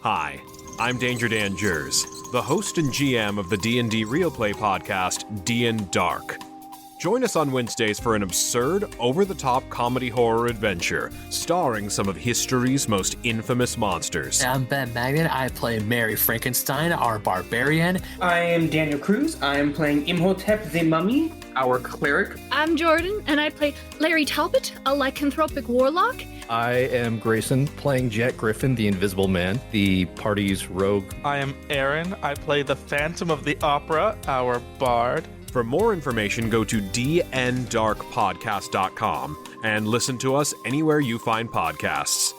Hi, I'm Danger Dan Jers, the host and GM of the D&D Real Play podcast, D&D Dark. Join us on Wednesdays for an absurd, over-the-top comedy horror adventure, starring some of history's most infamous monsters. I'm Ben Magnet. I play Mary Frankenstein, our barbarian. I am Daniel Cruz. I am playing Imhotep the Mummy, our cleric. I'm Jordan, and I play Larry Talbot, a lycanthropic warlock. I am Grayson, playing Jack Griffin, the Invisible Man, the party's rogue. I am Aaron. I play the Phantom of the Opera, our bard. For more information, go to dndarkpodcast.com and listen to us anywhere you find podcasts.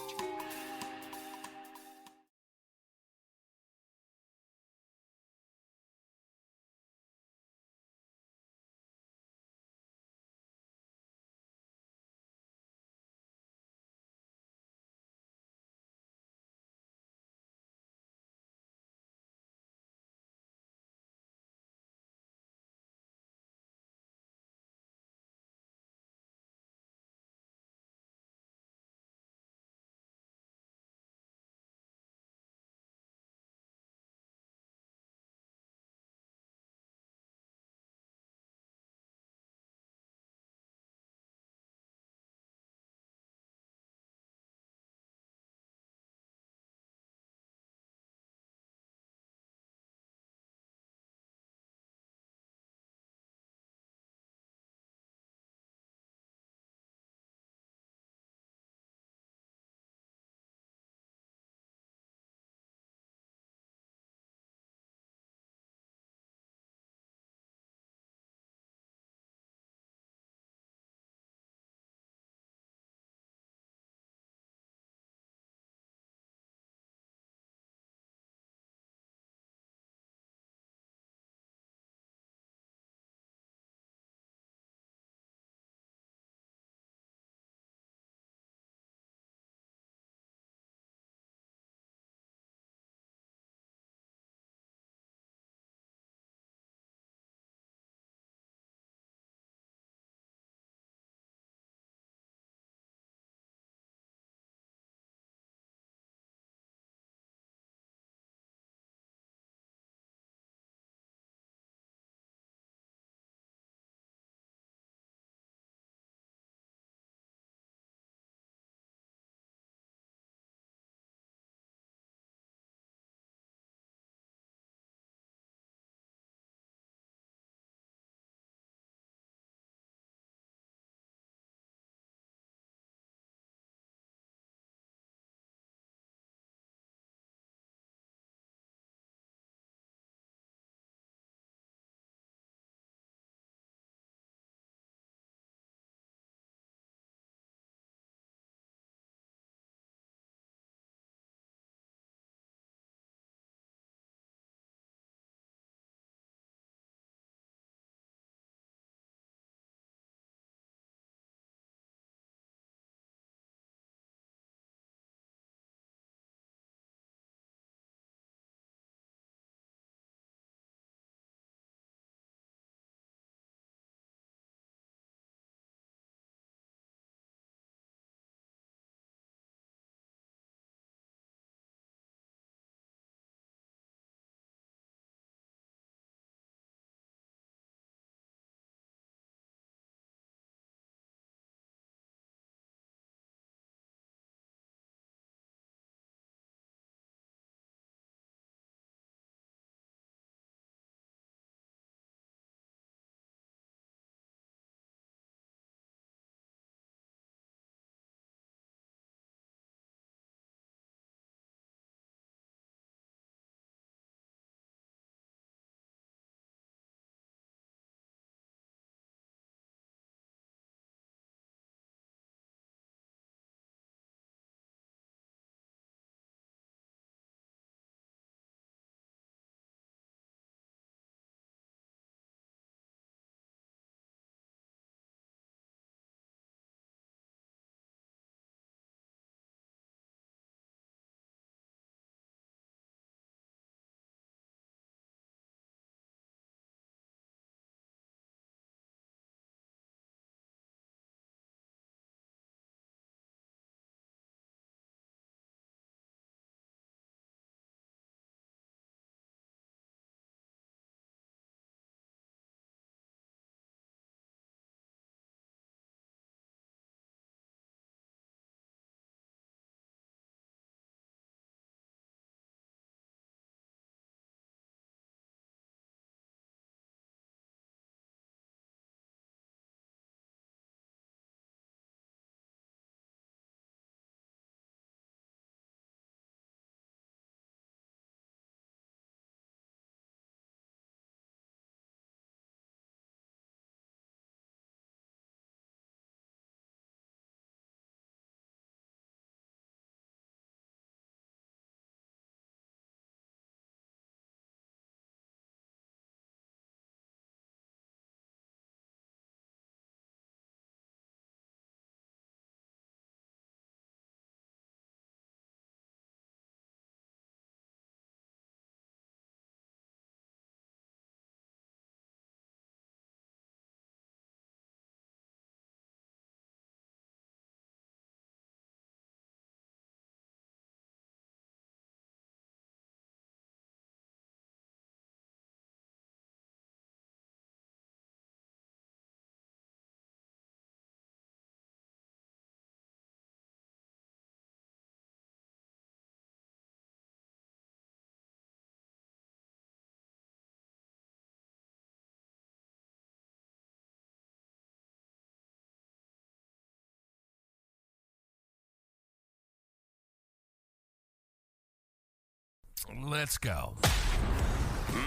Let's go.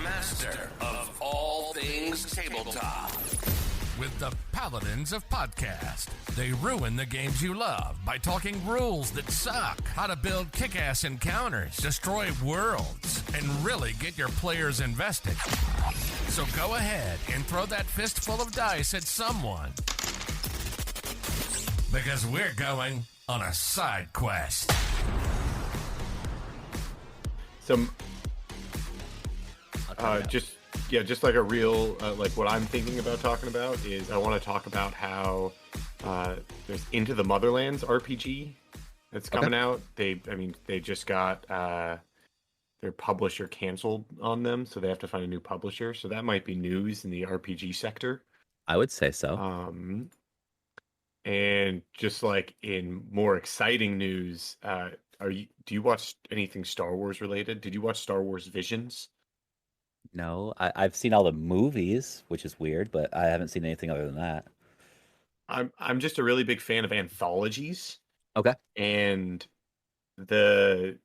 Master of all things tabletop. With the Paladins of Podcast. They ruin the games you love by talking rules that suck, how to build kick-ass encounters, destroy worlds, and really get your players invested. So go ahead and throw that fistful of dice at someone. Because we're going on a side quest. Just like a real, like what I'm thinking about talking about is I want to talk about how there's Into the Motherlands RPG that's coming out. They just got their publisher canceled on them, so they have to find a new publisher. So that might be news in the RPG sector. I would say so. And just like in more exciting news, do you watch anything Star Wars related? Did you watch Star Wars Visions? No, I've seen all the movies, which is weird, but I haven't seen anything other than that. I'm just a really big fan of anthologies. Okay. And so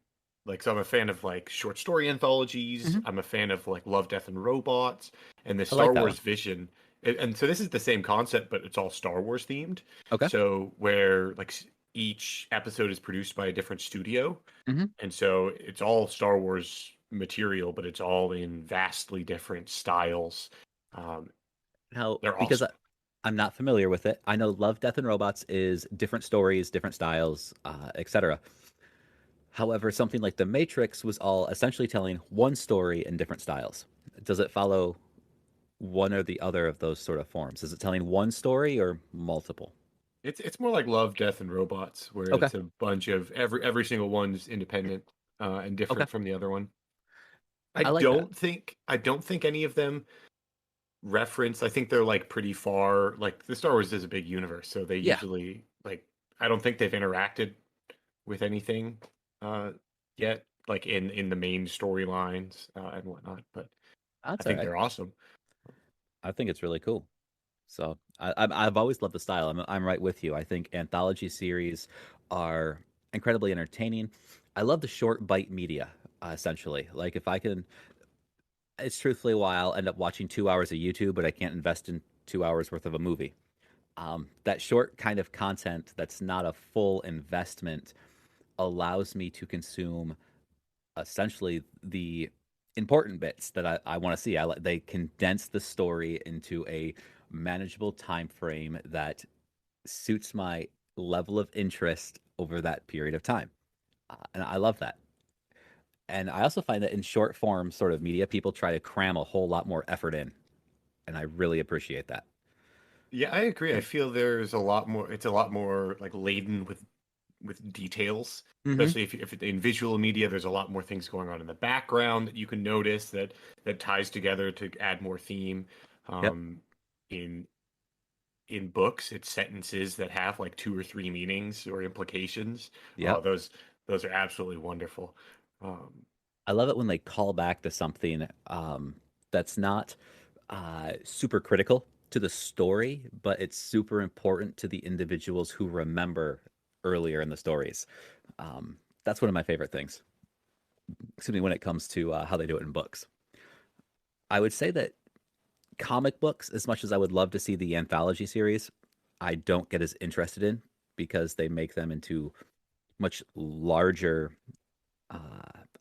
I'm a fan of like short story anthologies. Mm-hmm. I'm a fan of like Love, Death, and Robots, and the Star Wars Vision. And so this is the same concept, but it's all Star Wars themed. Okay. So where like each episode is produced by a different studio, and so it's all Star Wars material, but it's all in vastly different styles. Now, they're because awesome. I'm not familiar with it, I know Love, Death, and Robots is different stories, different styles, etc. However, something like The Matrix was all essentially telling one story in different styles. Does it follow one or the other of those sort of forms? Is it telling one story or multiple? It's more like Love, Death, and Robots, where it's a bunch of every single one's independent and different from the other one. I don't think any of them reference. I think they're like pretty far. Like the Star Wars is a big universe, so they usually like. I don't think they've interacted with anything yet, like in the main storylines and whatnot. But I think they're awesome. I think it's really cool. So I've always loved the style. I'm right with you. I think anthology series are incredibly entertaining. I love the short bite media. Essentially, like if I can, it's truthfully why I'll end up watching 2 hours of YouTube, but I can't invest in 2 hours worth of a movie. That short kind of content that's not a full investment allows me to consume essentially the important bits that I want to see. They condense the story into a manageable time frame that suits my level of interest over that period of time, and I love that. And I also find that in short form sort of media, people try to cram a whole lot more effort in. And I really appreciate that. Yeah, I agree. I feel there's a lot more, it's a lot more like laden with details, especially if in visual media, there's a lot more things going on in the background that you can notice that ties together to add more theme. In books, it's sentences that have like 2 or 3 meanings or implications. Yeah. Those are absolutely wonderful. I love it when they call back to something that's not super critical to the story, but it's super important to the individuals who remember earlier in the stories. That's one of my favorite things. Excuse me, when it comes to how they do it in books. I would say that comic books, as much as I would love to see the anthology series, I don't get as interested in because they make them into much larger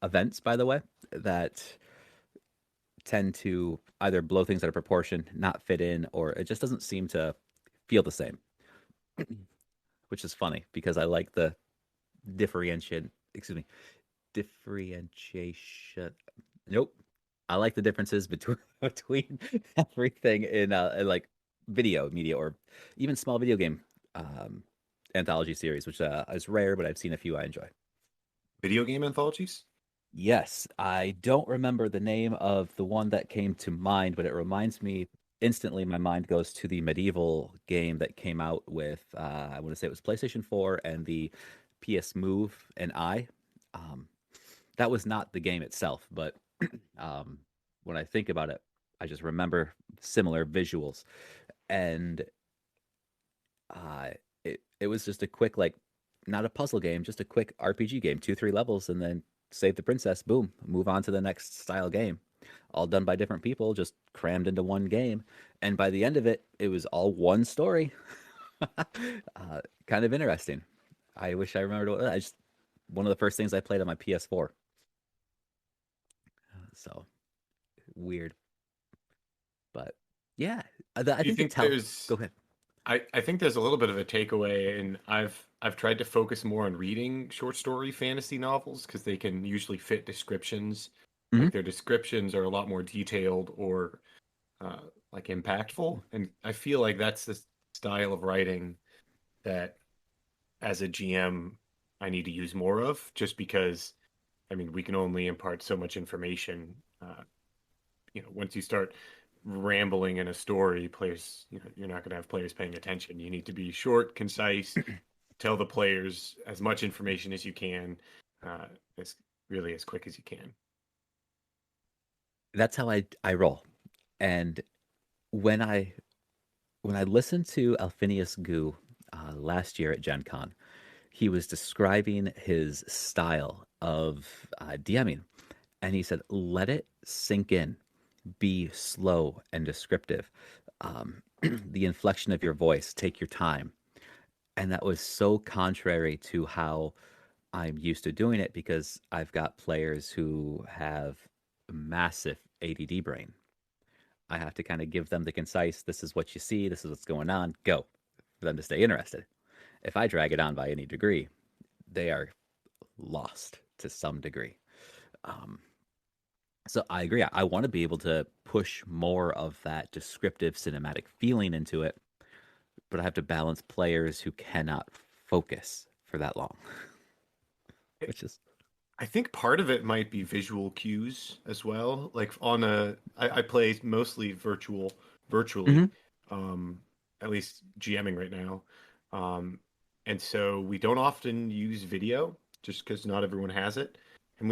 events, by the way, that tend to either blow things out of proportion, not fit in, or it just doesn't seem to feel the same. Which is funny because I like the differentiation. Nope. I like the differences between everything in like video media or even small video game anthology series, which is rare, but I've seen a few I enjoy. Video game anthologies? Yes, I don't remember the name of the one that came to mind, but it reminds me instantly. My mind goes to the medieval game that came out with, I want to say it was PlayStation 4 and the PS Move and I. That was not the game itself, but when I think about it, I just remember similar visuals. And it was just a quick, like, not a puzzle game, just a quick RPG game, 2-3 levels, and then save the princess, boom, move on to the next style game. All done by different people, just crammed into one game. And by the end of it, it was all one story. Kind of interesting. I wish I remembered what I just one of the first things I played on my PS4. So weird. But yeah, I think there's go ahead. I think there's a little bit of a takeaway, and I've tried to focus more on reading short story fantasy novels because they can usually fit descriptions. Like their descriptions are a lot more detailed or like impactful, and I feel like that's the style of writing that, as a GM, I need to use more of. Just because, I mean, we can only impart so much information. Once you start rambling in a story, players, you're not going to have players paying attention. You need to be short, concise, tell the players as much information as you can, as quick as you can. That's how I roll. And when I listened to Alphinius Gu last year at Gen Con, he was describing his style of DMing, and he said, "Let it sink in. Be slow and descriptive. The inflection of your voice, take your time." And that was so contrary to how I'm used to doing it, because I've got players who have massive ADD brain. I have to kind of give them the concise, this is what you see, this is what's going on, go, for them to stay interested. If I drag it on by any degree, they are lost to some degree. So I agree. I want to be able to push more of that descriptive cinematic feeling into it, but I have to balance players who cannot focus for that long. Which is, I think part of it might be visual cues as well. Like I play mostly virtually, at least GMing right now. And so we don't often use video just because not everyone has it. And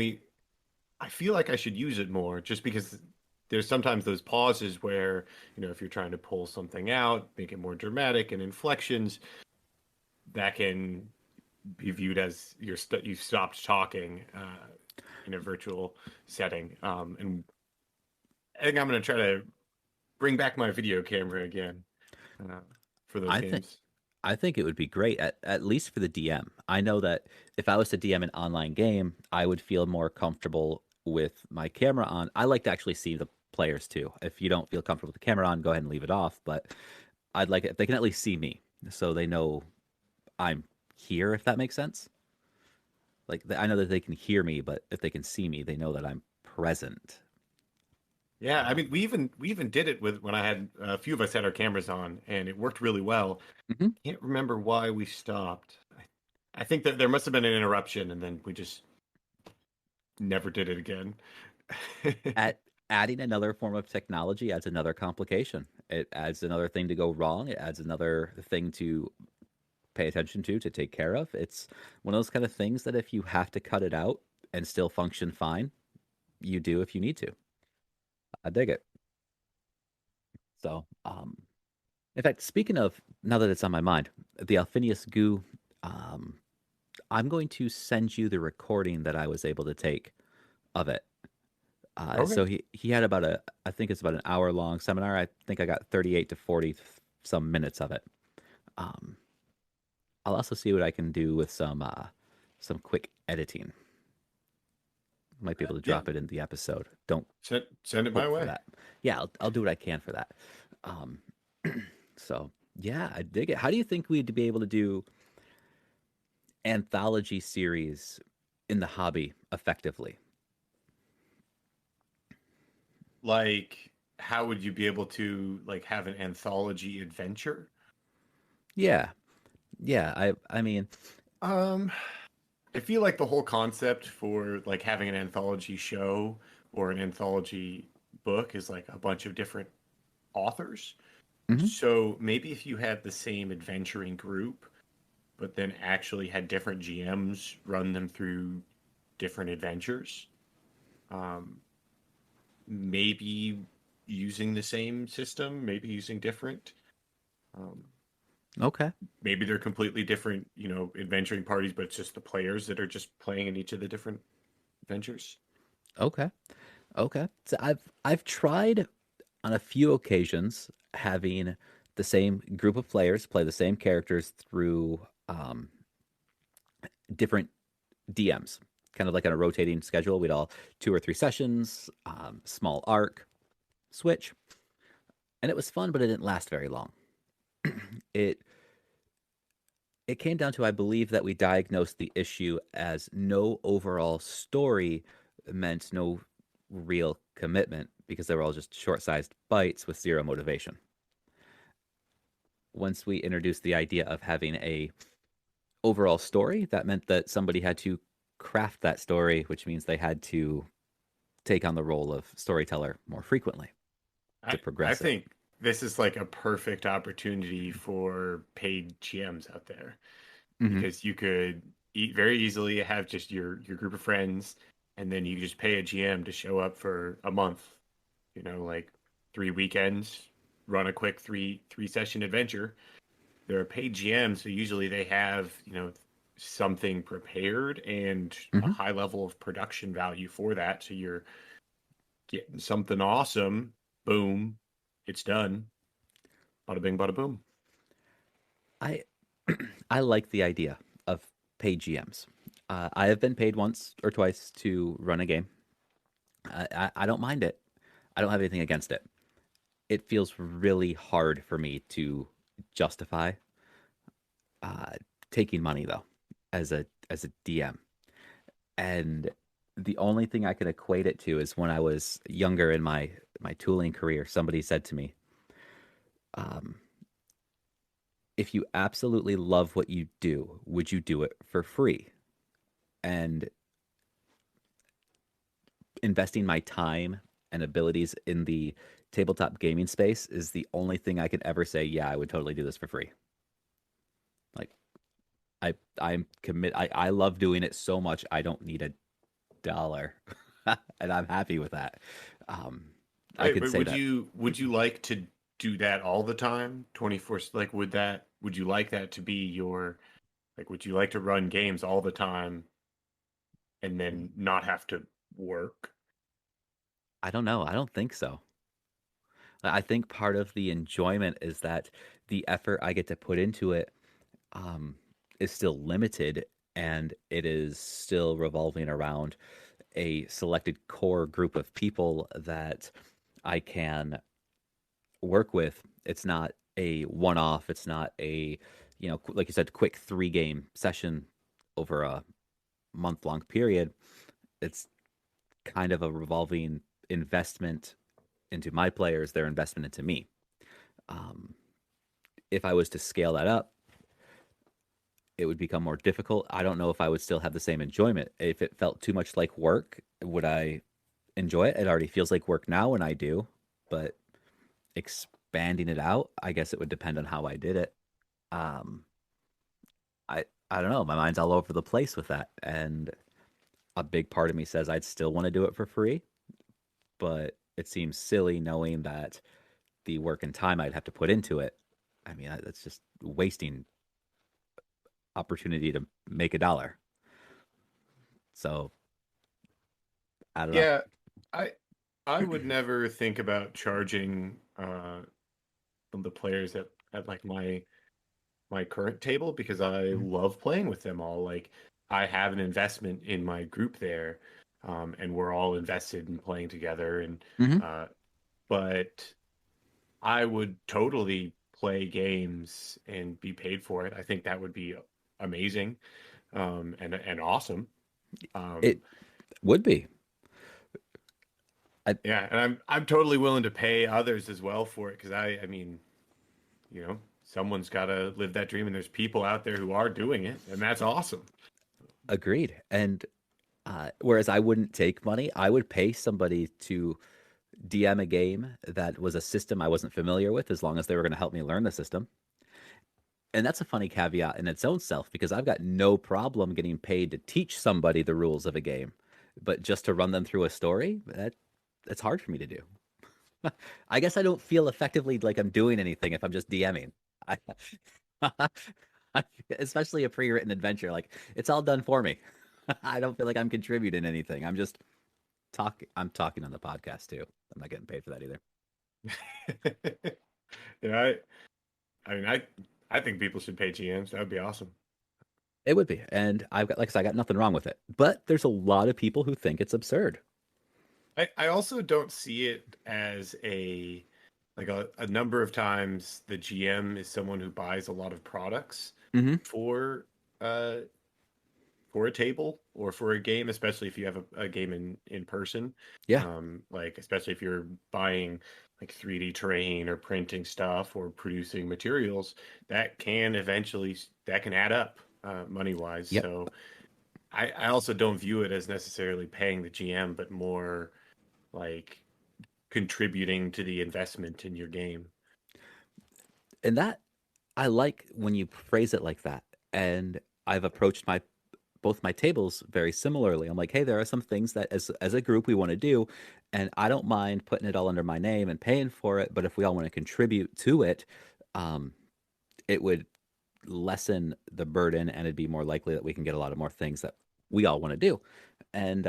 I feel like I should use it more, just because there's sometimes those pauses where, if you're trying to pull something out, make it more dramatic and inflections, that can be viewed as you've stopped talking in a virtual setting. And I think I'm going to try to bring back my video camera again for those games. I think it would be great, at least for the DM. I know that if I was to DM an online game, I would feel more comfortable with my camera on. I like to actually see the players too. If you don't feel comfortable with the camera on, go ahead and leave it off. But I'd like it if they can at least see me, so they know I'm here, if that makes sense. Like, I know that they can hear me, but if they can see me, they know that I'm present. Yeah, I mean, we even did it when I had a few of us had our cameras on, and it worked really well. Can't remember why we stopped. I think that there must have been an interruption, and then we just never did it again. Adding another form of technology adds another complication. It adds another thing to go wrong. It adds another thing to pay attention to take care of. It's one of those kind of things that if you have to cut it out and still function fine, you do if you need to. I dig it. So, in fact, speaking of, now that it's on my mind, the Alphinius Gu, I'm going to send you the recording that I was able to take of it. Okay. So he had I think it's about an hour long seminar. I think I got 38 to 40 some minutes of it. I'll also see what I can do with some quick editing. Might be able to drop it in the episode. Don't send it my way. That. Yeah, I'll do what I can for that. So yeah, I dig it. How do you think we'd be able to do anthology series in the hobby effectively? Like, how would you be able to have an anthology adventure? Yeah. I mean, I feel like the whole concept for having an anthology show or an anthology book is a bunch of different authors. So maybe if you had the same adventuring group, but then actually had different GMs run them through different adventures, maybe using the same system, maybe using different. Okay. Maybe they're completely different, adventuring parties, but it's just the players that are just playing in each of the different adventures. Okay. So I've tried on a few occasions having the same group of players play the same characters through different DMs, kind of like on a rotating schedule. We'd all 2 or 3 sessions, small arc, switch, and it was fun, but it didn't last very long. it it came down to, I believe, that we diagnosed the issue as no overall story meant no real commitment because they were all just short-sized bites with zero motivation. Once we introduced the idea of having a overall story, that meant that somebody had to craft that story, which means they had to take on the role of storyteller more frequently to progress. I think this is like a perfect opportunity for paid GMs out there, because you could very easily have just your group of friends, and then you just pay a GM to show up for a month, like 3 weekends, run a quick three session adventure. They're a paid GM, so usually they have something prepared and a high level of production value for that. So you're getting something awesome. Boom, it's done. Bada bing, bada boom. I like the idea of paid GMs. I have been paid once or twice to run a game. I don't mind it. I don't have anything against it. It feels really hard for me to justify taking money, though, as a DM. And the only thing I can equate it to is when I was younger in my tooling career, somebody said to me, if you absolutely love what you do, would you do it for free? And investing my time and abilities in the tabletop gaming space is the only thing I can ever say, yeah, I would totally do this for free. Like, I'm commit. I love doing it so much. I don't need $1, and I'm happy with that. I could say that. Would you like to do that all the time, 24? Like, would you like that to be your, like, would you like to run games all the time, and then not have to work? I don't know. I don't think so. I think part of the enjoyment is that the effort I get to put into it is still limited, and it is still revolving around a selected core group of people that I can work with. It's not a one-off. It's not a, like you said, quick 3-game session over a month-long period. It's kind of a revolving investment into my players, their investment into me. If I was to scale that up, it would become more difficult. I don't know if I would still have the same enjoyment. If it felt too much like work, would I enjoy it? It already feels like work now when I do, but expanding it out, I guess it would depend on how I did it. I don't know. My mind's all over the place with that. And a big part of me says I'd still want to do it for free, but it seems silly knowing that the work and time I'd have to put into it. I mean, that's just wasting opportunity to make $1. So I don't know. Yeah, I would never think about charging the players at like my current table, because I love playing with them all. Like, I have an investment in my group there, and we're all invested in playing together. And but I would totally play games and be paid for it. I think that would be amazing, and awesome. It would be. Yeah, and I'm totally willing to pay others as well for it, because I mean, someone's got to live that dream, and there's people out there who are doing it, and that's awesome. Agreed. And whereas I wouldn't take money, I would pay somebody to DM a game that was a system I wasn't familiar with, as long as they were going to help me learn the system. And that's a funny caveat in its own self, because I've got no problem getting paid to teach somebody the rules of a game, but just to run them through a story, that's hard for me to do. I guess I don't feel effectively like I'm doing anything if I'm just DMing. Especially a pre-written adventure, like, it's all done for me. I don't feel like I'm contributing anything. I'm just talking. I'm talking on the podcast too. I'm not getting paid for that either. Yeah, I think people should pay GMs. That would be awesome. It would be, and I've got, like I said, I got nothing wrong with it. But there's a lot of people who think it's absurd. I also don't see it as a number of times the GM is someone who buys a lot of products for a table or for a game, especially if you have a game in person. Yeah. Like especially if you're buying like 3D terrain or printing stuff or producing materials, that can add up money wise. Yep. So I also don't view it as necessarily paying the GM, but more like contributing to the investment in your game. And that, I like when you phrase it like that. And I've approached both my tables very similarly. I'm like, hey, there are some things that as a group we want to do, and I don't mind putting it all under my name and paying for it, but if we all want to contribute to it, it would lessen the burden, and it'd be more likely that we can get a lot of more things that we all want to do. And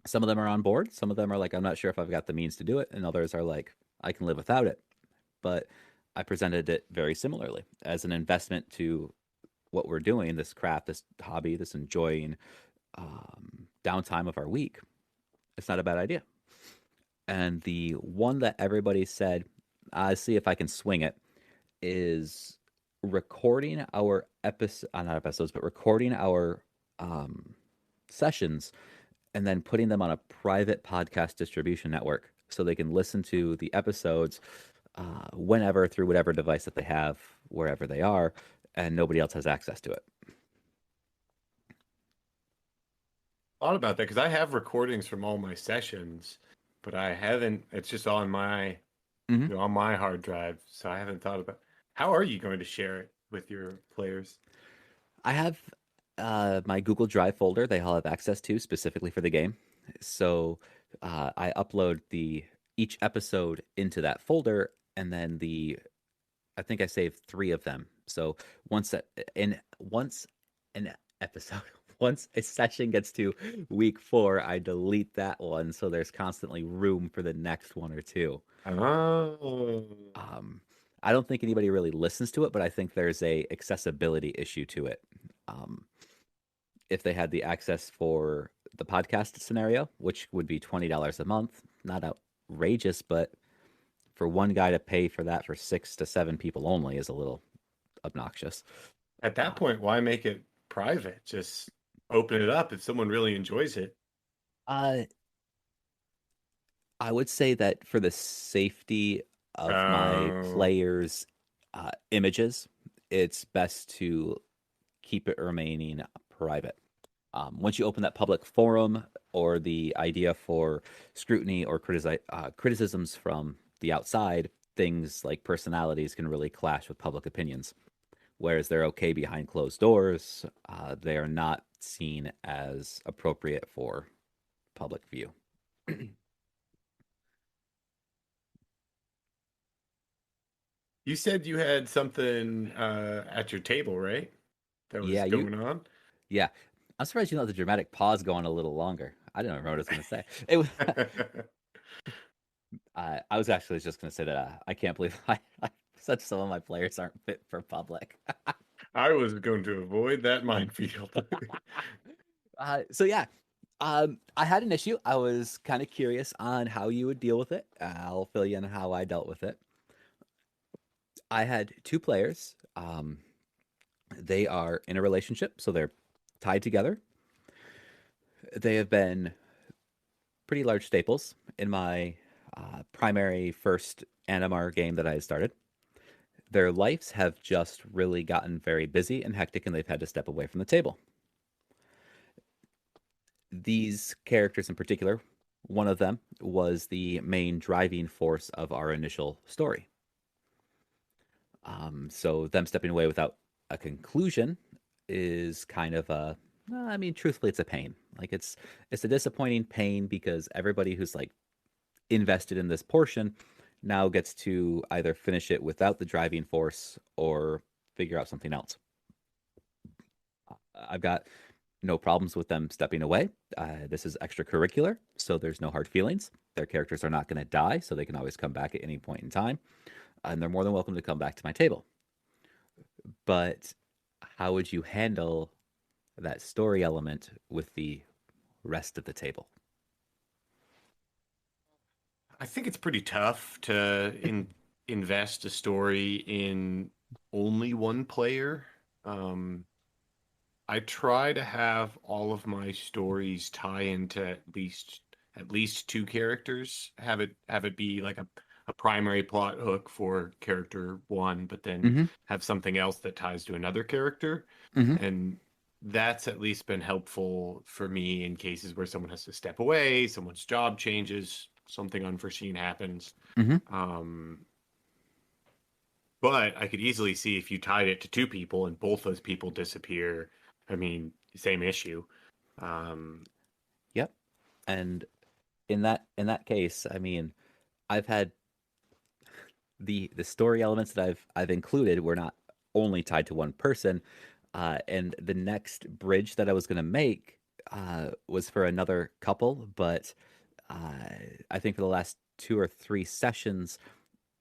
some of them are on board. Some of them are like, I'm not sure if I've got the means to do it. And others are like, I can live without it. But I presented it very similarly as an investment to what we're doing, this craft, this hobby, this enjoying downtime of our week. It's not a bad idea. And the one that everybody said, I see if I can swing it, is recording our not episodes, but recording our sessions and then putting them on a private podcast distribution network so they can listen to the episodes whenever through whatever device that they have, wherever they are, and nobody else has access to it. Thought about that because I have recordings from all my sessions, but I haven't. It's just on my on my hard drive, so I haven't thought about. How are you going to share it with your players? I have my Google Drive folder they all have access to specifically for the game. So I upload each episode into that folder, and then I think I saved 3 of them. So once an episode, once a session gets to week 4, I delete that one, so there's constantly room for the next one or two. Oh. I don't think anybody really listens to it, but I think there's a accessibility issue to it. If they had the access for the podcast scenario, which would be $20 a month, not outrageous, but for one guy to pay for that for 6 to 7 people only is a little obnoxious. At that point, why make it private? Just open it up if someone really enjoys it. I would say that for the safety of my players' images, it's best to keep it remaining private. Once you open that public forum or the idea for scrutiny or criticisms from the outside, things like personalities can really clash with public opinions. Whereas they're okay behind closed doors, they are not seen as appropriate for public view. You said you had something at your table, right? That was going on? Yeah. I'm surprised you let the dramatic pause go on a little longer. I didn't know what I was going to say. It was. I was actually just going to say that I can't believe I said some of my players aren't fit for public. I was going to avoid that minefield. So yeah, I had an issue. I was kind of curious on how you would deal with it. I'll fill you in how I dealt with it. I had 2 players. They are in a relationship, so they're tied together. They have been pretty large staples in my primary first Animar game that I started. Their lives have just really gotten very busy and hectic, and they've had to step away from the table. These characters in particular, one of them was the main driving force of our initial story. So them stepping away without a conclusion is kind of truthfully, it's a pain. Like it's a disappointing pain because everybody who's like invested in this portion now gets to either finish it without the driving force or figure out something else. I've got no problems with them stepping away. This is extracurricular, so there's no hard feelings. Their characters are not going to die, so they can always come back at any point in time. And they're more than welcome to come back to my table. But how would you handle that story element with the rest of the table? I think it's pretty tough to invest a story in only one player. I try to have all of my stories tie into at least two characters. Have it be like a primary plot hook for character one, but then have something else that ties to another character. And that's at least been helpful for me in cases where someone has to step away, someone's job changes, something unforeseen happens. But I could easily see if you tied it to two people and both those people disappear. I mean, same issue. Yep. And in that case, I mean, I've had the story elements that I've included were not only tied to one person. And the next bridge that I was going to make was for another couple, but I think for the last 2 or 3 sessions,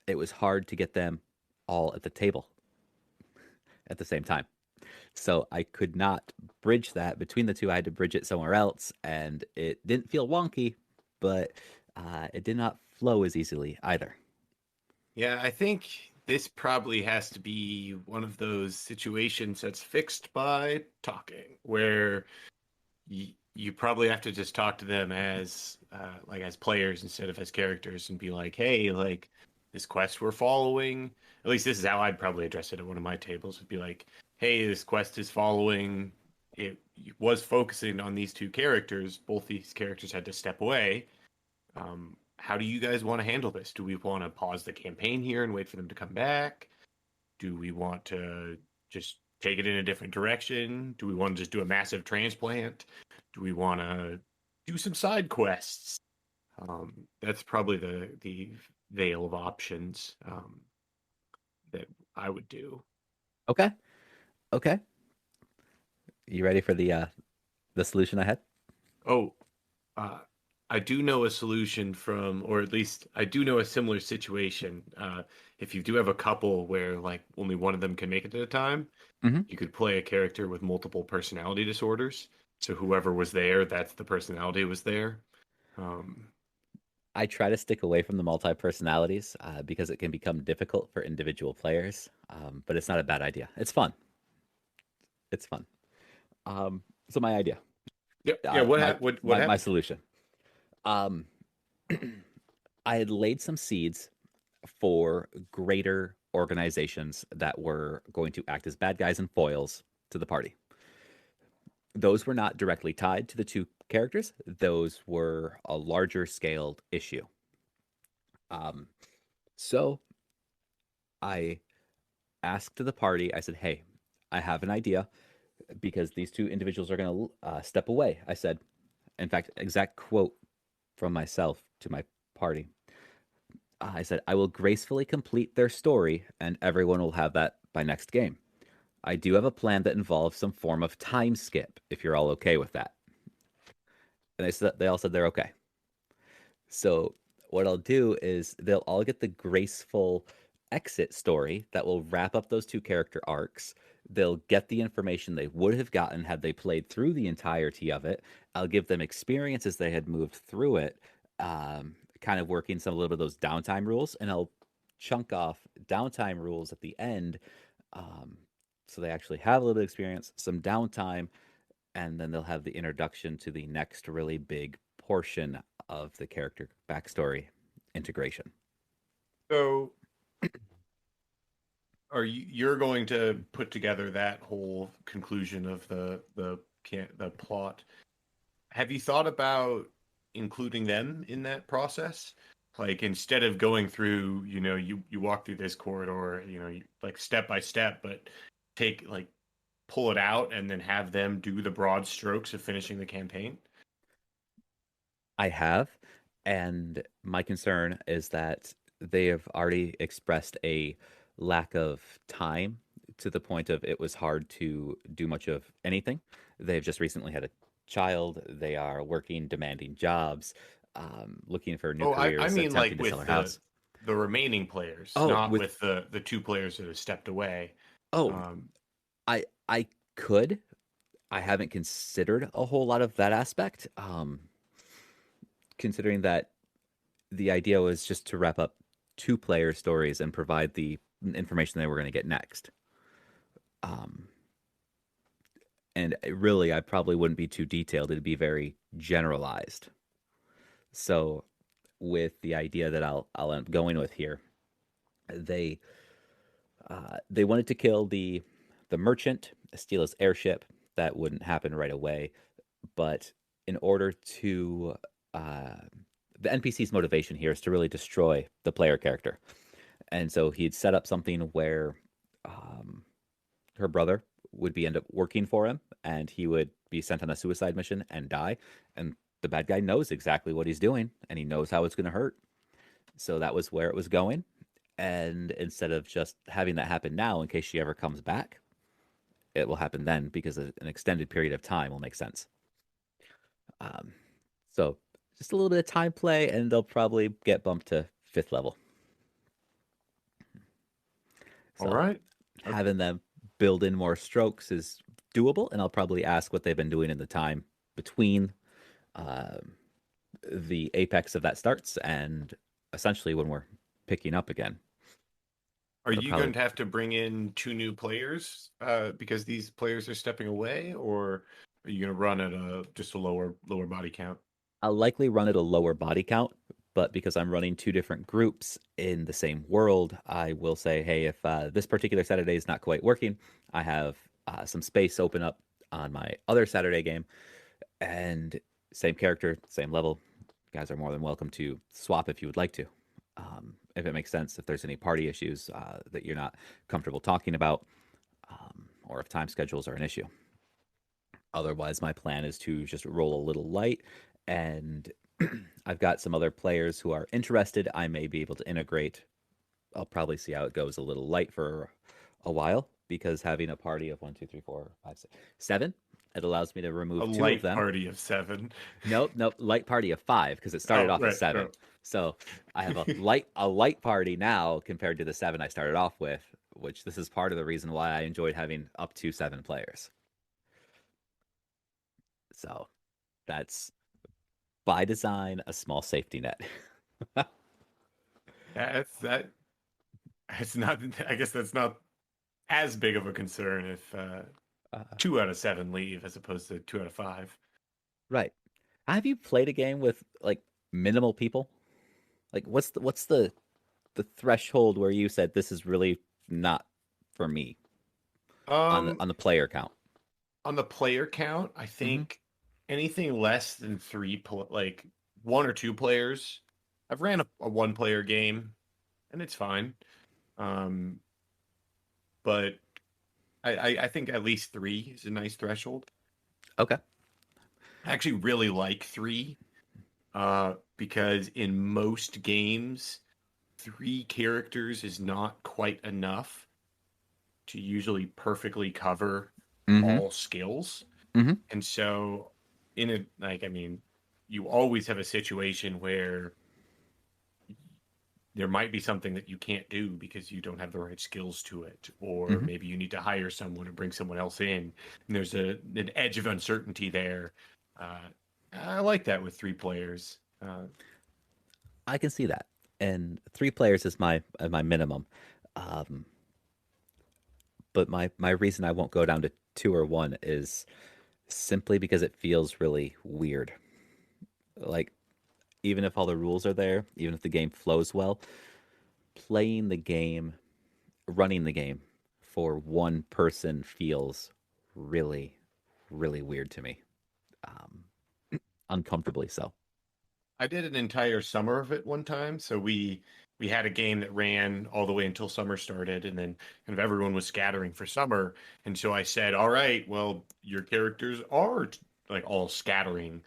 it was hard to get them all at the table at the same time. So I could not bridge that between the two. I had to bridge it somewhere else, and it didn't feel wonky, but it did not flow as easily either. Yeah, I think this probably has to be one of those situations that's fixed by talking, where you probably have to just talk to them as as players instead of as characters, and be like, hey, like this quest we're following. At least this is how I'd probably address it at one of my tables. Would be like, hey, this quest is following. It was focusing on these two characters. Both these characters had to step away. How do you guys want to handle this? Do we want to pause the campaign here and wait for them to come back? Do we want to just take it in a different direction? Do we want to just do a massive transplant? Do we want to do some side quests? That's probably the veil of options that I would do. Okay. You ready for the solution I had? I do know a solution from, or at least I do know a similar situation. If you do have a couple where like only one of them can make it at a time, you could play a character with multiple personality disorders. So whoever was there, that's the personality was there. I try to stick away from the multi-personalities because it can become difficult for individual players, but it's not a bad idea. It's fun. So my idea. Yep. Yeah. What happened? My solution. I had laid some seeds for greater organizations that were going to act as bad guys and foils to the party. Those were not directly tied to the two characters. Those were a larger scaled issue. So I asked the party, I said, hey, I have an idea because these two individuals are going to step away. I said, in fact, exact quote from myself to my party. I said, I will gracefully complete their story and everyone will have that by next game. I do have a plan that involves some form of time skip, if you're all okay with that. And they all said they're okay. So what I'll do is they'll all get the graceful exit story that will wrap up those two character arcs. They'll get the information they would have gotten had they played through the entirety of it. I'll give them experiences they had moved through it, kind of working a little bit of those downtime rules, and I'll chunk off downtime rules at the end, so they actually have a little bit of experience, some downtime, and then they'll have the introduction to the next really big portion of the character backstory integration. So you're going to put together that whole conclusion of the plot. Have you thought about including them in that process? Like, instead of going through, you walk through this corridor, like step by step, but pull it out and then have them do the broad strokes of finishing the campaign? I have, and my concern is that they have already expressed a lack of time to the point of it was hard to do much of anything. They've just recently had a child. They are working demanding jobs, looking for new I careers, mean, attempting like to sell with their house. the remaining players, Oh, not with the two players that have stepped away. Oh, I could. I haven't considered a whole lot of that aspect, considering that the idea was just to wrap up two-player stories and provide the information they were going to get next. And really, I probably wouldn't be too detailed. It'd be very generalized. So, with the idea that I'll end up going with here, they wanted to kill the merchant, steal his airship. That wouldn't happen right away, but in order to the NPC's motivation here is to really destroy the player character, and so he'd set up something where her brother would end up working for him, and he would be sent on a suicide mission and die, and the bad guy knows exactly what he's doing, and he knows how it's going to hurt. So that was where it was going, and instead of just having that happen now in case she ever comes back, it will happen then because an extended period of time will make sense. So just a little bit of time play, and they'll probably get bumped to 5th level. So all right. Having them build in more strokes is doable, and I'll probably ask what they've been doing in the time between the apex of that starts and essentially when we're picking up again. Are you going to have to bring in 2 new players because these players are stepping away, or are you going to run at just a lower body count? I'll likely run at a lower body count, but because I'm running 2 different groups in the same world, I will say, hey, if this particular Saturday is not quite working, I have some space open up on my other Saturday game, and same character, same level. You guys are more than welcome to swap if you would like to. If it makes sense, if there's any party issues that you're not comfortable talking about, or if time schedules are an issue. Otherwise, my plan is to just roll a little light, and I've got some other players who are interested. I may be able to integrate. I'll probably see how it goes a little light for a while, because having a party of 1, 2, 3, 4, 5, 6, 7, it allows me to remove 2 of them. A light party of 7. Nope, light party of 5, because it started off as 7. Right. So I have a light party now compared to the 7 I started off with, which this is part of the reason why I enjoyed having up to 7 players. So that's by design a small safety net. It's not. I guess that's not as big of a concern if 2 out of 7 leave as opposed to 2 out of 5. Right. Have you played a game with like minimal people? Like, what's the threshold where you said this is really not for me on the player count? On the player count, I think anything less than 3, like 1 or 2 players. I've ran a 1-player game, and it's fine. But I think at least 3 is a nice threshold. Okay. I actually really like 3. Because in most games, 3 characters is not quite enough to usually perfectly cover all skills. And so you always have a situation where there might be something that you can't do because you don't have the right skills to it, or maybe you need to hire someone or bring someone else in, and there's an edge of uncertainty there. I like that with 3 players. I can see that, and 3 players is my minimum. But my reason I won't go down to 2 or 1 is simply because it feels really weird. Like, even if all the rules are there, even if the game flows well, playing the game, running the game for 1 person feels really, really weird to me. Uncomfortably so. I did an entire summer of it one time. So we had a game that ran all the way until summer started, and then kind of everyone was scattering for summer. And so I said, all right, well, your characters are like all scattering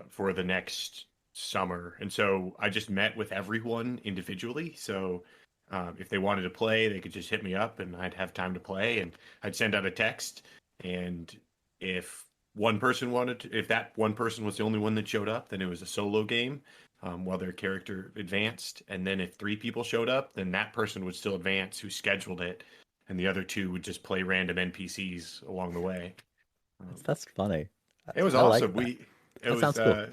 for the next summer. And so I just met with everyone individually. So If they wanted to play, they could just hit me up, and I'd have time to play, and I'd send out a text. And if if that one person was the only one that showed up, then it was a solo game while their character advanced. And then if 3 people showed up, then that person would still advance who scheduled it, and the other 2 would just play random NPCs along the way. That's funny. It was awesome. That sounds cool.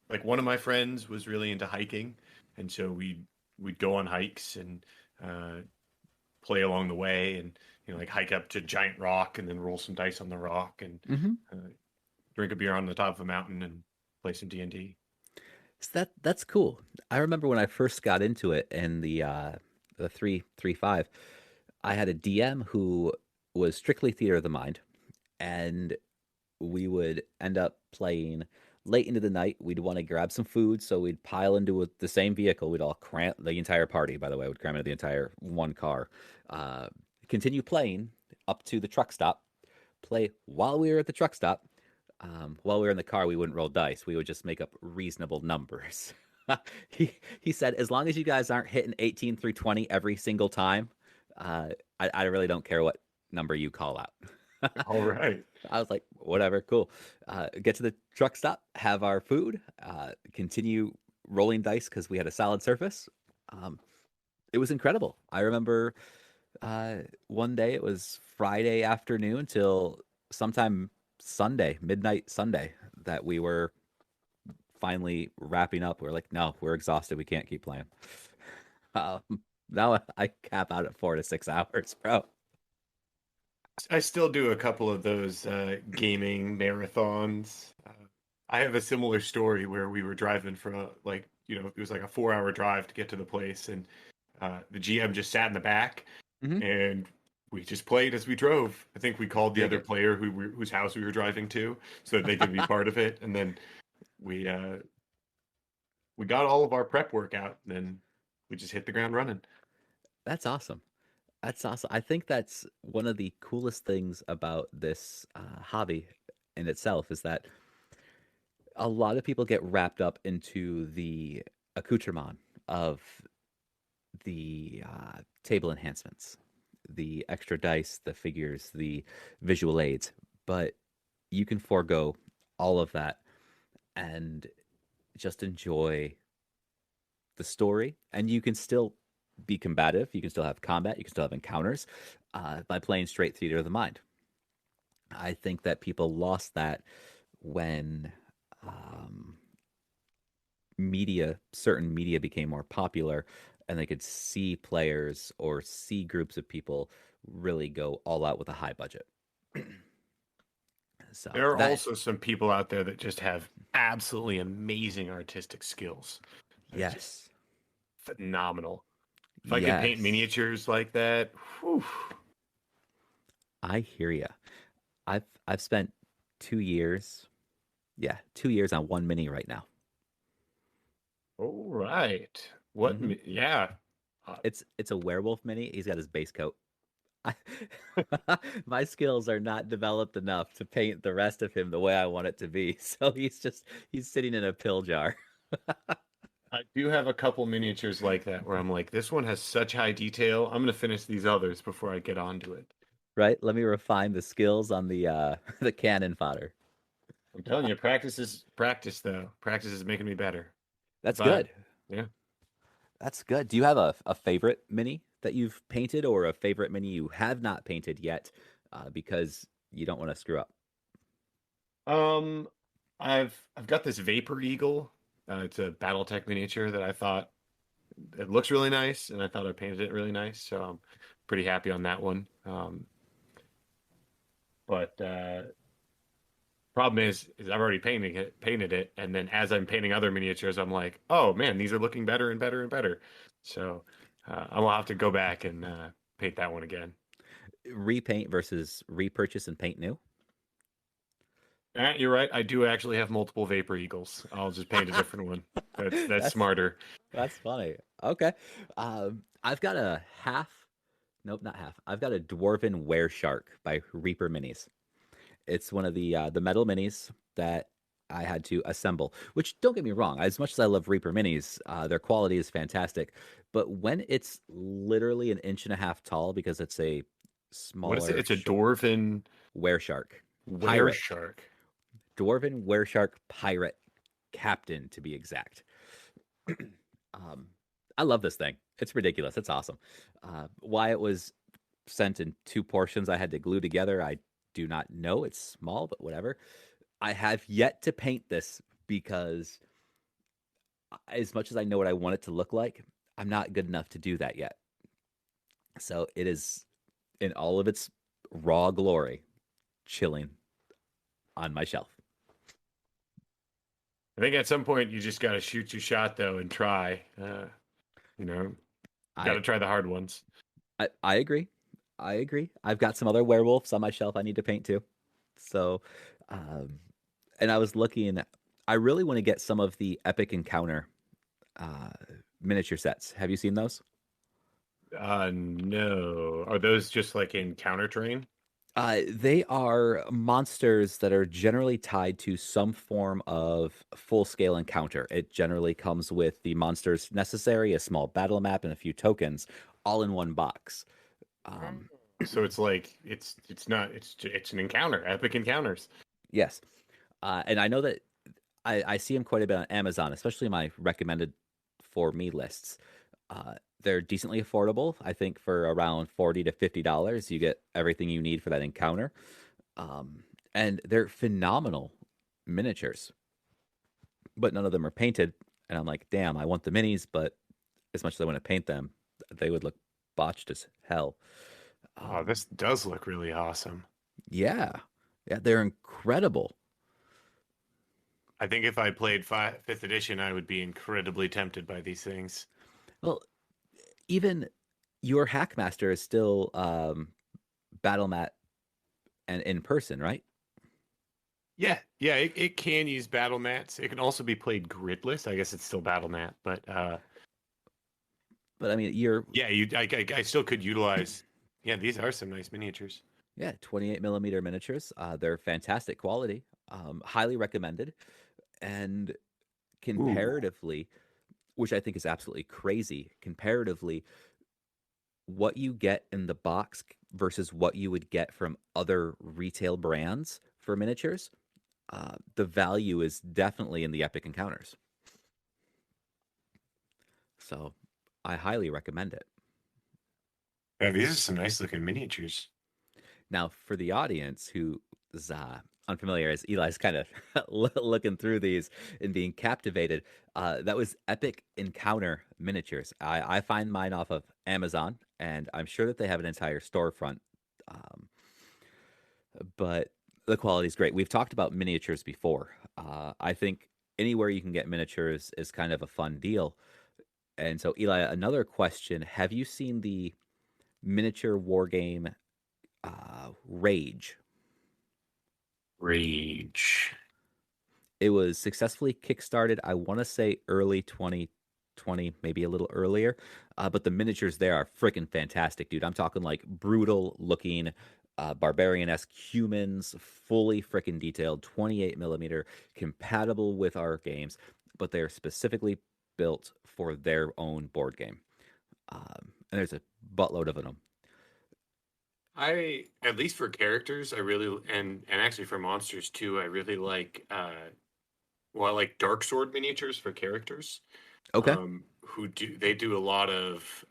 Like one of my friends was really into hiking, and so we'd go on hikes and play along the way, and like hike up to Giant Rock and then roll some dice on the rock and drink a beer on the top of a mountain and play some D&D. So that's cool. I remember when I first got into it in the 3.5, I had a DM who was strictly theater of the mind, and we would end up playing late into the night. We'd want to grab some food, so we'd pile into the same vehicle. We'd all cram the entire party, by the way, would cram into the entire one car. Continue playing up to the truck stop. Play while we were at the truck stop. While we were in the car, we wouldn't roll dice. We would just make up reasonable numbers. He said, as long as you guys aren't hitting 18 through 20 every single time, I really don't care what number you call out. All right. I was like, whatever, cool. Get to the truck stop, have our food, continue rolling dice because we had a solid surface. It was incredible. I remember one day, it was Friday afternoon till sometime Sunday, midnight Sunday, that we were finally wrapping up. We're like, no, we're exhausted. We can't keep playing. Now I cap out at 4 to 6 hours, bro. I still do a couple of those gaming marathons. I have a similar story where we were driving for it was like a 4-hour drive to get to the place, and the GM just sat in the back, and we just played as we drove. I think we called the other player whose house we were driving to so that they could be part of it, and then we got all of our prep work out, and then we just hit the ground running. That's awesome. That's awesome. I think that's one of the coolest things about this hobby in itself is that a lot of people get wrapped up into the accoutrement of the table enhancements, the extra dice, the figures, the visual aids, but you can forego all of that and just enjoy the story, and you can still be combative. You can still have combat. You can still have encounters by playing straight theater of the mind. I think that people lost that when certain media became more popular, and they could see players or see groups of people really go all out with a high budget. So there are also some people out there that just have absolutely amazing artistic skills. Yes. Phenomenal. If I could paint miniatures like that, whew. I hear you. I've spent 2 years, 2 years on one mini right now. All right. What? Yeah. It's a werewolf mini. He's got his base coat. My skills are not developed enough to paint the rest of him the way I want it to be. So he's sitting in a pill jar. I do have a couple miniatures like that where I'm like, this one has such high detail. I'm going to finish these others before I get onto it. Right? Let me refine the skills on the cannon fodder. I'm telling you, practice, though. Practice is making me better. That's good. Yeah. That's good. Do you have a favorite mini that you've painted, or a favorite mini you have not painted yet because you don't want to screw up? I've got this Vapor Eagle. It's a BattleTech miniature that I thought it looks really nice, and I thought I painted it really nice, so I'm pretty happy on that one. But problem is I've already painted it, and then as I'm painting other miniatures, I'm like, oh man, these are looking better and better and better. So I'm gonna have to go back and paint that one again. Repaint versus repurchase and paint new. You're right. I do actually have multiple Vapor Eagles. I'll just paint a different one. That's smarter. That's funny. Okay. I've got a not half. I've got a Dwarven Were Shark by Reaper Minis. It's one of the metal minis that I had to assemble. Which, don't get me wrong, as much as I love Reaper minis, their quality is fantastic. But when it's literally an inch and a half tall because it's a smaller, what is it? It's a dwarven wereshark. Wereshark. Dwarven wereshark pirate captain, to be exact. I love this thing. It's ridiculous. It's awesome. Why it was sent in 2 portions I had to glue together, I do not know. It's small, but whatever. I have yet to paint this because as much as I know what I want it to look like, I'm not good enough to do that yet. So it is in all of its raw glory, chilling on my shelf. I think at some point you just got to shoot your shot though and try. Got to try the hard ones. I agree. I've got some other werewolves on my shelf I need to paint too. So, and I was looking. I really want to get some of the Epic Encounter miniature sets. Have you seen those? No. Are those just like in counter terrain? They are monsters that are generally tied to some form of full-scale encounter. It generally comes with the monsters necessary, a small battle map, and a few tokens, all in one box. So it's like it's an encounter, epic encounters. Yes, and I know that I see them quite a bit on Amazon, especially my recommended for me lists. They're decently affordable. I think for around $40 to $50, you get everything you need for that encounter. And they're phenomenal miniatures, but none of them are painted. And I'm like, damn, I want the minis, but as much as I want to paint them, they would look botched as hell. Oh, this does look really awesome. Yeah, they're incredible. I think if I played 5th edition, I would be incredibly tempted by these things. Well, even your Hackmaster is still battle mat and in person, right? Yeah, it can use battle mats. It can also be played gridless. I guess it's still battle mat, but I mean, I still could utilize. Yeah, these are some nice miniatures. Yeah, 28 millimeter miniatures. They're fantastic quality. Highly recommended. And comparatively, which I think is absolutely crazy, comparatively, what you get in the box versus what you would get from other retail brands for miniatures, the value is definitely in the Epic Encounters. So I highly recommend it. Yeah, these are some nice looking miniatures. Now, for the audience who is unfamiliar, as Eli's kind of looking through these and being captivated, that was Epic Encounter miniatures. I find mine off of Amazon, and I'm sure that they have an entire storefront. But the quality is great. We've talked about miniatures before. I think anywhere you can get miniatures is kind of a fun deal. And so, Eli, another question. Have you seen the miniature war game Rage? Rage. It was successfully kickstarted, I want to say early 2020, maybe a little earlier. But the miniatures there are freaking fantastic, dude. I'm talking like brutal looking barbarian-esque humans, fully freaking detailed, 28 millimeter, compatible with our games, but they're specifically built for their own board game. And there's a buttload of them. At least for characters, I really and actually for monsters too, I really like I like Dark Sword miniatures for characters. Okay. Who do a lot of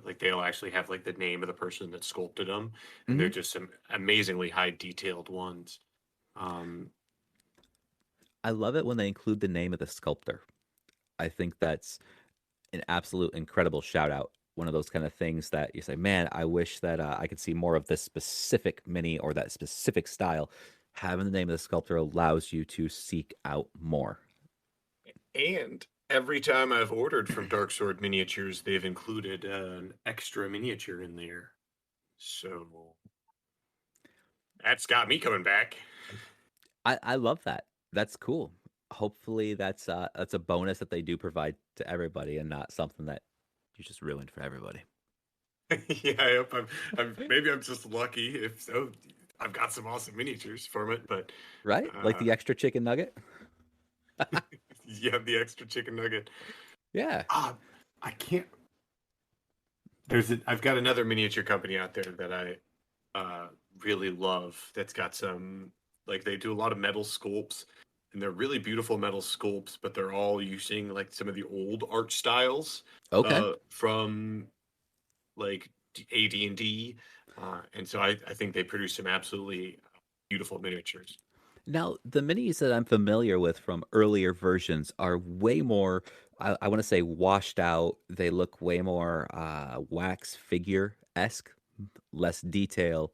like they'll actually have like the name of the person that sculpted them. And they're just some amazingly high detailed ones. I love it when they include the name of the sculptor. I think that's an absolute incredible shout out. One of those kind of things that you say, man, I wish that I could see more of this specific mini or that specific style. Having the name of the sculptor allows you to seek out more. And every time I've ordered from Dark Sword Miniatures, they've included an extra miniature in there. So that's got me coming back. I love that. That's cool. Hopefully that's a bonus that they do provide to everybody and not something that you just ruined for everybody. Yeah, I hope maybe I'm just lucky. If so, I've got some awesome miniatures from it, but right, like the extra chicken nugget. Yeah, the extra chicken nugget. Yeah. I can't. I've got another miniature company out there that I really love. That's got some like they do a lot of metal sculpts, and they're really beautiful metal sculpts, but they're all using like some of the old art styles. Okay. From like AD&D, and so I think they produce some absolutely beautiful miniatures. Now, the minis that I'm familiar with from earlier versions are way more, I want to say, washed out. They look way more wax figure-esque, less detail.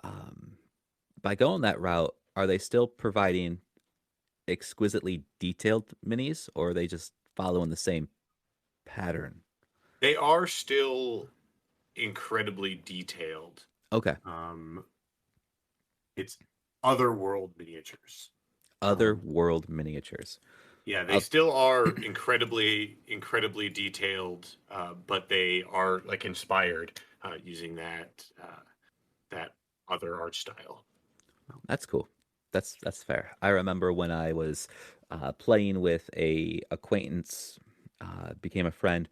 Um, by going that route, are they still providing exquisitely detailed minis, or are they just following the same pattern? They are still incredibly detailed. Okay. It's otherworld miniatures. Otherworld miniatures. Yeah, they still are incredibly detailed, but they are like inspired using that other art style. That's cool. That's fair. I remember when I was playing with a acquaintance, became a friend.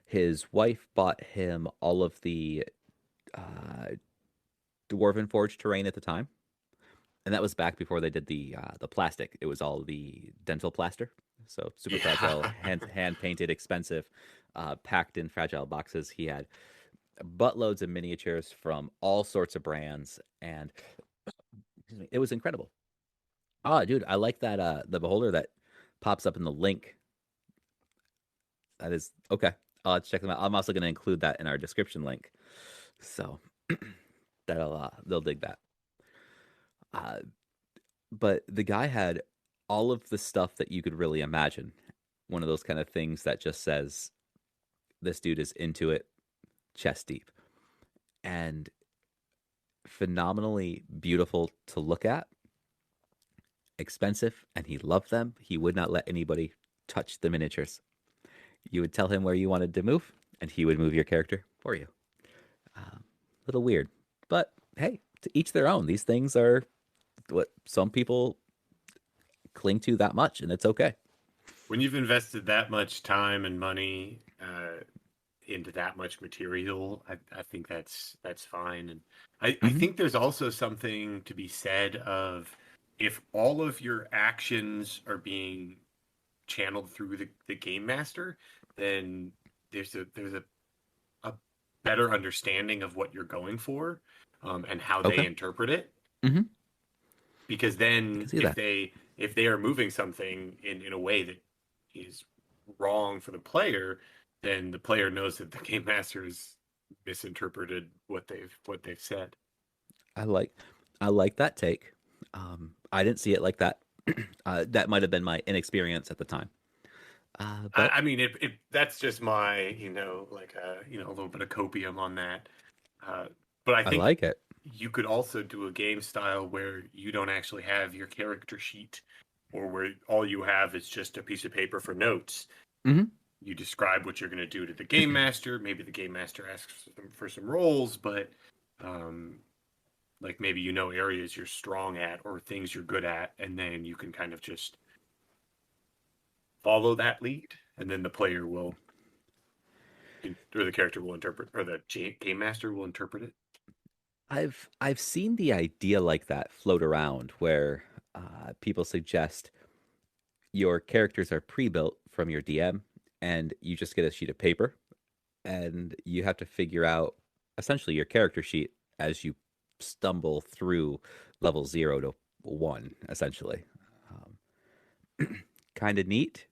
His wife bought him all of the Dwarven Forge terrain at the time, and that was back before they did the plastic. It was all the dental plaster, so super fragile, hand painted, expensive, packed in fragile boxes. He had buttloads of miniatures from all sorts of brands, and it was incredible. Oh, dude, I like that the beholder that pops up in the link. That is okay. I'll check them out. I'm also going to include that in our description link, so they'll dig that. But the guy had all of the stuff that you could really imagine. One of those kind of things that just says, this dude is into it, chest deep. And phenomenally beautiful to look at. Expensive, and he loved them. He would not let anybody touch the miniatures. You would tell him where you wanted to move, and he would move your character for you. Little weird. But hey, to each their own. These things are what some people cling to that much, and it's okay. When you've invested that much time and money into that much material, I think that's fine. And I think there's also something to be said of if all of your actions are being channeled through the game master, then there's a better understanding of what you're going for and how they interpret it. Mm-hmm. Because then if they are moving something in a way that is wrong for the player, then the player knows that the game master has misinterpreted what they've said. I like that take. I didn't see it like that. That might have been my inexperience at the time. But I mean, that's just my, a little bit of copium on that. But I think I like it. You could also do a game style where you don't actually have your character sheet, or where all you have is just a piece of paper for notes. Mm-hmm. You describe what you're going to do to the game master. Maybe the game master asks for some rolls, but like maybe areas you're strong at or things you're good at, and then you can kind of just follow that lead, and then the player will, or the character will interpret, or the game master will interpret it. I've seen the idea like that float around where people suggest your characters are pre-built from your DM, and you just get a sheet of paper, and you have to figure out essentially your character sheet as you stumble through level 0 to 1, essentially. Kind of neat.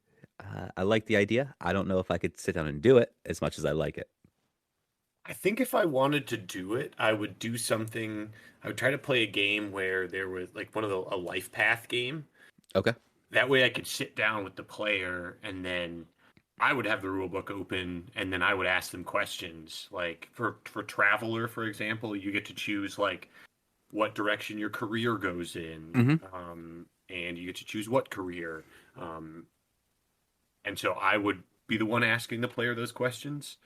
I like the idea. I don't know if I could sit down and do it as much as I like it. I think if I wanted to do it, I would do something. I would try to play a game where there was like a life path game. Okay. That way I could sit down with the player, and then I would have the rule book open, and then I would ask them questions. Like for Traveler, for example, you get to choose like what direction your career goes in, and you get to choose what career. And so I would be the one asking the player those questions.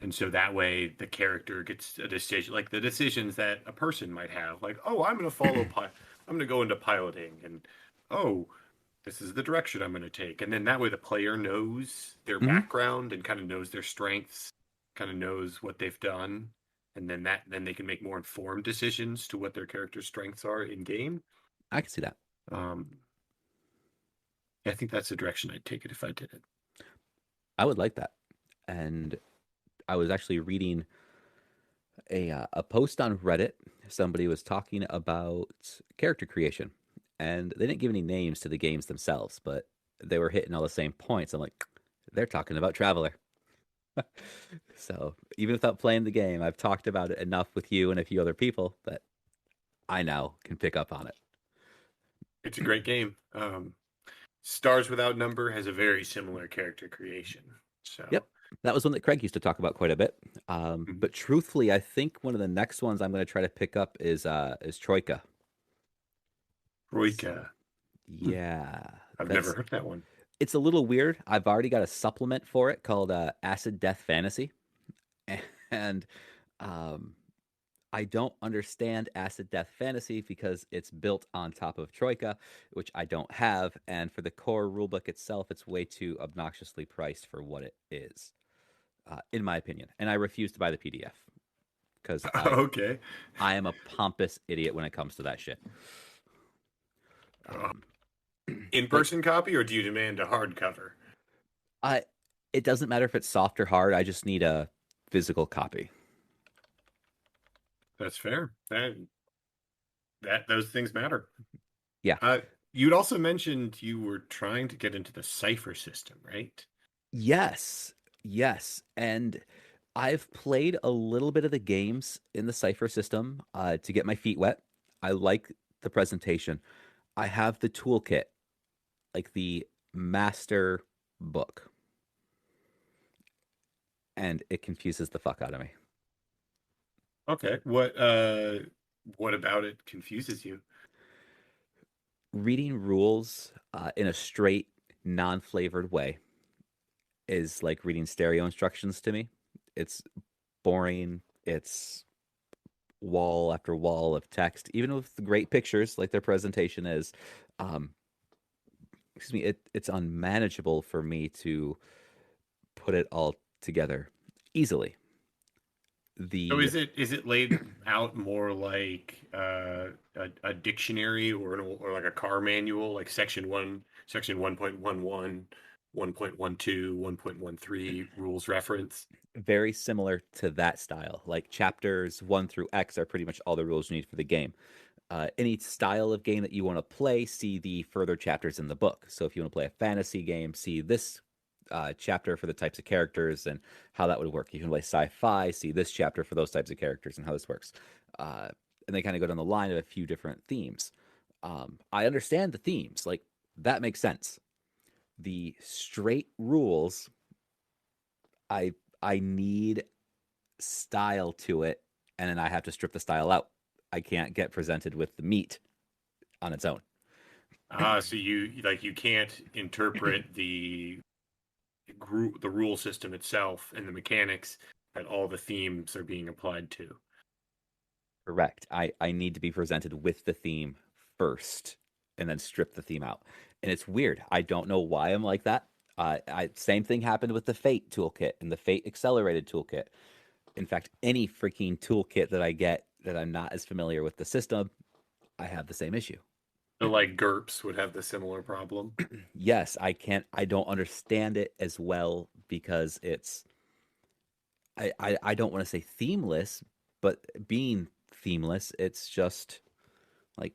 And so that way the character gets a decision, like the decisions that a person might have. Like, oh, I'm going to follow, I'm going to go into piloting. And, oh, this is the direction I'm going to take. And then that way the player knows their background and kind of knows their strengths, kind of knows what they've done. And then they can make more informed decisions to what their character's strengths are in game. I can see that. I think that's the direction I'd take it if I did it. I would like that. And I was actually reading a post on Reddit. Somebody was talking about character creation, and they didn't give any names to the games themselves, but they were hitting all the same points. I'm like, they're talking about Traveler. So even without playing the game, I've talked about it enough with you and a few other people that I now can pick up on it. It's a great game. Stars Without Number has a very similar character creation. So yep, that was one that Craig used to talk about quite a bit. But truthfully, I think one of the next ones I'm going to try to pick up is Troika. Troika. Yeah, I've never heard that one. It's a little weird. I've already got a supplement for it called Acid Death Fantasy, and I don't understand Acid Death Fantasy because it's built on top of Troika, which I don't have, and for the core rulebook itself, it's way too obnoxiously priced for what it is, in my opinion. And I refuse to buy the PDF because I am a pompous idiot when it comes to that shit. In-person copy, or do you demand a hardcover? It doesn't matter if it's soft or hard. I just need a physical copy. That's fair. That those things matter. Yeah. You'd also mentioned you were trying to get into the Cypher system, right? Yes. And I've played a little bit of the games in the Cypher system to get my feet wet. I like the presentation. I have the toolkit, like the master book, and it confuses the fuck out of me. Okay. What about it confuses you? Reading rules in a straight, non-flavored way is like reading stereo instructions to me. It's boring. It's wall after wall of text, even with the great pictures like their presentation is. It's unmanageable for me to put it all together easily. So is it laid out more like a dictionary or like a car manual, like section 1.11, 1.12, 1.13 rules reference? Very similar to that style. Like chapters 1 through X are pretty much all the rules you need for the game. Any style of game that you want to play, see the further chapters in the book. So if you want to play a fantasy game, see this chapter for the types of characters and how that would work. You can play sci-fi, see this chapter for those types of characters and how this works. And they kind of go down the line of a few different themes. I understand the themes, like that makes sense. The straight rules, I need style to it, and then I have to strip the style out. I can't get presented with the meat on its own. So you can't interpret the rule system itself and the mechanics that all the themes are being applied to. Correct. I need to be presented with the theme first and then strip the theme out. And it's weird. I don't know why I'm like that. Same thing happened with the Fate toolkit and the Fate Accelerated toolkit. In fact, any freaking toolkit that I get that I'm not as familiar with the system, I have the same issue. So like GURPS would have the similar problem. Yes, I don't understand it as well because it's, I don't want to say themeless, but being themeless, it's just like,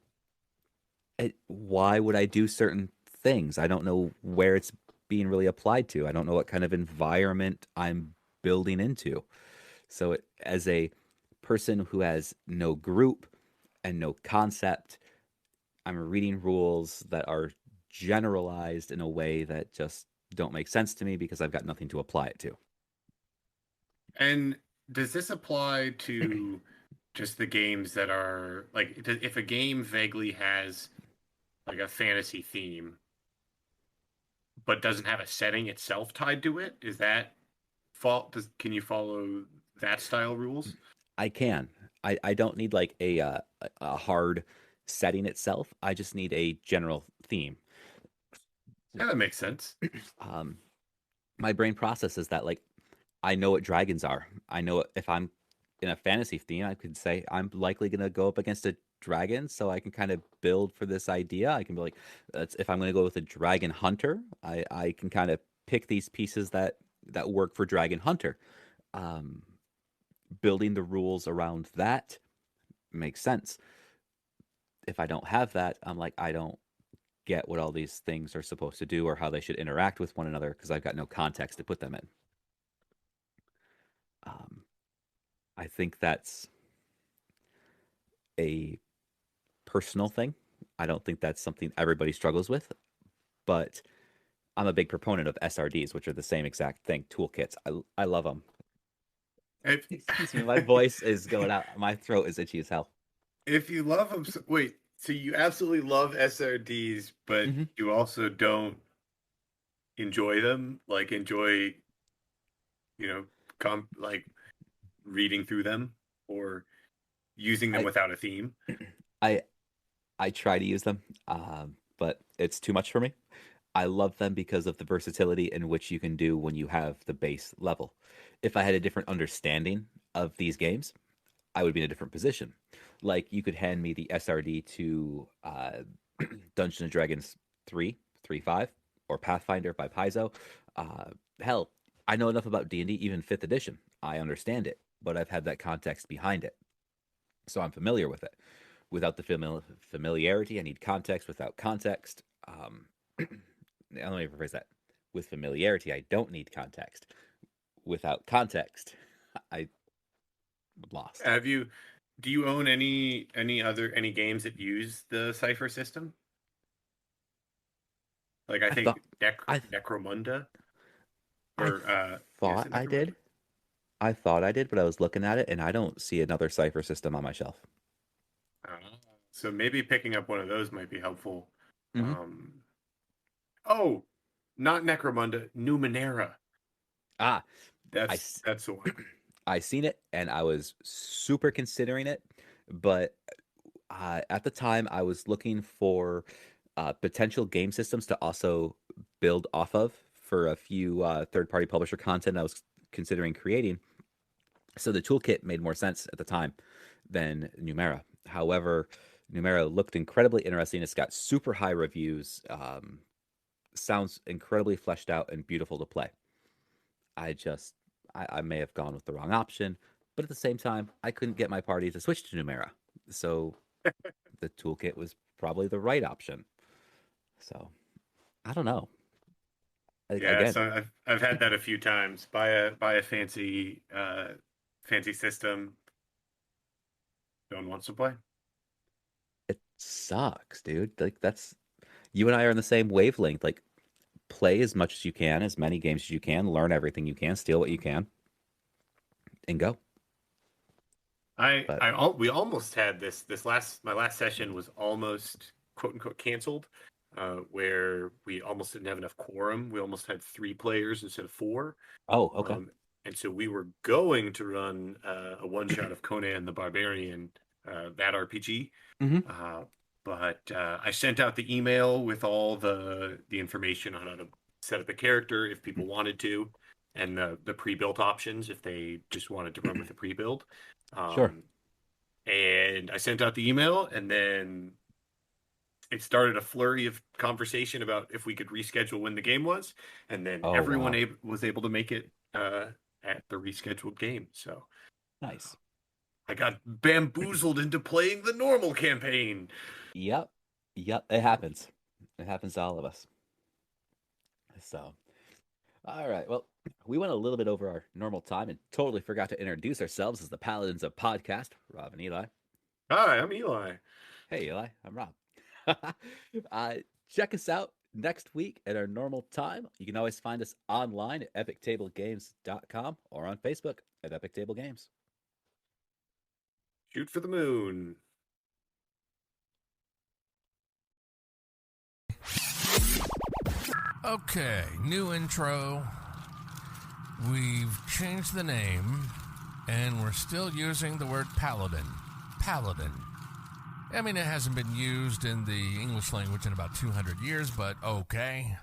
why would I do certain things? I don't know where it's being really applied to. I don't know what kind of environment I'm building into. So as a person who has no group and no concept, I'm reading rules that are generalized in a way that just don't make sense to me because I've got nothing to apply it to. And does this apply to just the games that are like, if a game vaguely has like a fantasy theme, but doesn't have a setting itself tied to it? Is that can you follow that style rules? I can. I don't need like a hard setting itself. I just need a general theme. Yeah, that makes sense. My brain processes that like I know what dragons are. I know if I'm in a fantasy theme, I could say I'm likely going to go up against a dragon, so I can kind of build for this idea. I can be like, if I'm going to go with a dragon hunter, I can kind of pick these pieces that work for dragon hunter. Building the rules around that makes sense. If I don't have that, I'm like, I don't get what all these things are supposed to do or how they should interact with one another because I've got no context to put them in. I think that's a personal thing. I don't think that's something everybody struggles with, but I'm a big proponent of SRDs, which are the same exact thing, toolkits. I love them. Excuse me, my voice is going out. My throat is itchy as hell. If you love them, wait, so you absolutely love SRDs, but you also don't enjoy them? Like enjoy, like reading through them or using them without a theme? I try to use them, but it's too much for me. I love them because of the versatility in which you can do when you have the base level. If I had a different understanding of these games, I would be in a different position. Like you could hand me the SRD to Dungeons and Dragons 3.5, or Pathfinder by Paizo. Hell, I know enough about D&D, even 5th edition. I understand it, but I've had that context behind it. So I'm familiar with it. Without the familiarity, I need context. Without context, let me rephrase that. With familiarity, I don't need context. Without context, I'm lost. Do you own any games that use the Cypher system? Like I think Necromunda. I thought I did. I thought I did, but I was looking at it and I don't see another Cypher system on my shelf. So maybe picking up one of those might be helpful. Mm-hmm. Not Necromunda, Numenera. That's the one. I seen it and I was super considering it, but at the time I was looking for potential game systems to also build off of for a few third-party publisher content I was considering creating. So the toolkit made more sense at the time than Numera. However, Numera looked incredibly interesting. It's got super high reviews. Sounds incredibly fleshed out and beautiful to play. I may have gone with the wrong option, but at the same time, I couldn't get my party to switch to Numera. So the toolkit was probably the right option. So I don't know. Again, so I've had that a few times. Buy a fancy system. No one wants to play. It sucks, dude. Like that's you and I are on the same wavelength. Like play as much as you can, as many games as you can, learn everything you can, steal what you can, and go. We almost had my last session was almost quote unquote canceled, where we almost didn't have enough quorum. We almost had 3 players instead of 4. Oh, okay. And so we were going to run a one shot of Conan the Barbarian, that RPG. Mm-hmm. But I sent out the email with all the information on how to set up a character if people wanted to, and the pre-built options if they just wanted to run with the pre-build. Sure. And I sent out the email, and then it started a flurry of conversation about if we could reschedule when the game was, and then everyone was able to make it at the rescheduled game. So nice. I got bamboozled into playing the normal campaign. Yep. It happens. It happens to all of us. So, all right. Well, we went a little bit over our normal time and totally forgot to introduce ourselves as the Paladins of Podcast, Rob and Eli. Hi, I'm Eli. Hey, Eli. I'm Rob. Check us out next week at our normal time. You can always find us online at epictablegames.com or on Facebook at Epic Table Games. Shoot for the moon. Okay, new intro. We've changed the name, and we're still using the word paladin. Paladin. I mean, it hasn't been used in the English language in about 200 years, but okay.